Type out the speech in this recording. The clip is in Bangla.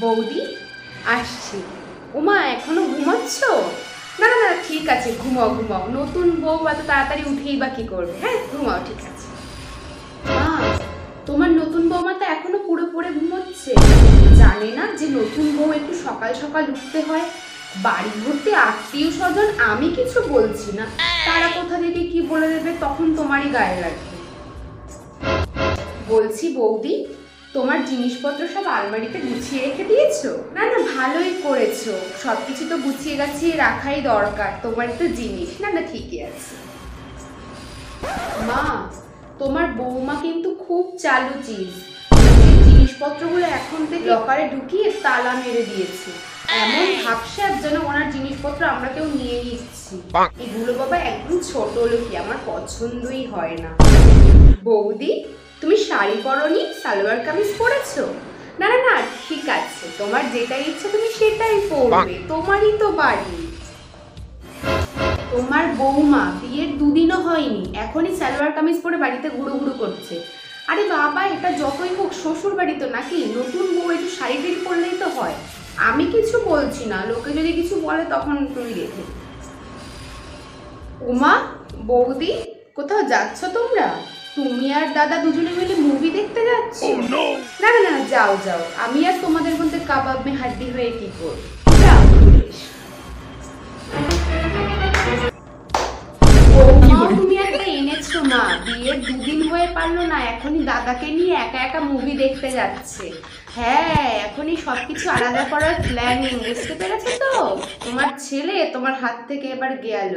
বৌদি আসছি। ওমা এখনো ঘুমাচ্ছ? না না না ঠিক আছে, ঘুমাও ঘুমাও। নতুন বউ এত তাড়াতাড়ি উঠেই বা কি করবে? হ্যাঁ ঘুমাও, ঠিক আছে। মা, তোমার নতুন বৌমা তো এখনো পুরো পুরো ঘুমোচ্ছে। জানে না যে নতুন বউ একটু সকাল সকাল উঠতে হয়? বাড়ি ভর্তি আত্মীয় স্বজন, আমি কিছু বলছি না, তারা কোথা থেকে কি বলে দেবে তখন তোমারই গায়ে লাগবে। বলছি বৌদি, তোমার জিনিসপত্র সব আলমারিতে গুছিয়ে রেখে দিয়েছো? না না ভালোই করেছো, সবকিছু তো গুছিয়ে গাছিয়ে রাখাই দরকার, তোমার তো জিনিস। না না ঠিকই আছে। মা, তোমার বৌমা কিন্তু খুব চালু চিজ। জিনিসপত্রগুলো এখন থেকে লকারে ঢুকিয়ে তালা মেরে দিয়েছে। এমন ভাবসাব যেন ওনার জিনিসপত্র আমরা কেউ নিয়ে নিচ্ছি। এগুলো বাবা একদম ছোট লোকই, আমার পছন্দই হয় না। বৌদি, তুমি শাড়ি পরনি, সালোয়ার কামিজ পরেছো? না না না ঠিক আছে, তোমার যেটা ইচ্ছে তুমি সেটাই পরবে, তোমারই তো বাড়ি। তোমার বৌমা বিয়ের দুদিনও হয়নি, এখনই সালোয়ার কামিজ পরে বাড়িতে ঘুরু ঘুরু করছে। আরে বাবা, এটা যতই হোক শ্বশুর বাড়ি তো নাকি, নতুন বউ একটু শাড়ি টাড়ি পরলেই তো হয়। আমি কিছু বলছি না, লোকে যদি কিছু বলে তখন তুমি রেখে। উমা, বৌদি, কোথাও যাচ্ছ তোমরা? তুমি আর দাদা দুজনে মিলে মুভি দেখতে যাচ্ছ? না না না যাও যাও, আমি আর তোমাদের মধ্যে কাবাব মে হাড্ডি হয়ে কি করব? যাও ঘুরে এসো। বৌমাও তুমি একটা এনেছো মা, বিয়ের দুদিন হয়ে পারলো না, এখনই দাদাকে নিয়ে একা একা মুভি দেখতে যাচ্ছে। হ্যাঁ এখনই সবকিছু আলাদা করার প্ল্যানিং, বুঝতে পেরেছো তো? তোমার ছেলে তোমার হাত থেকে এবার গেল।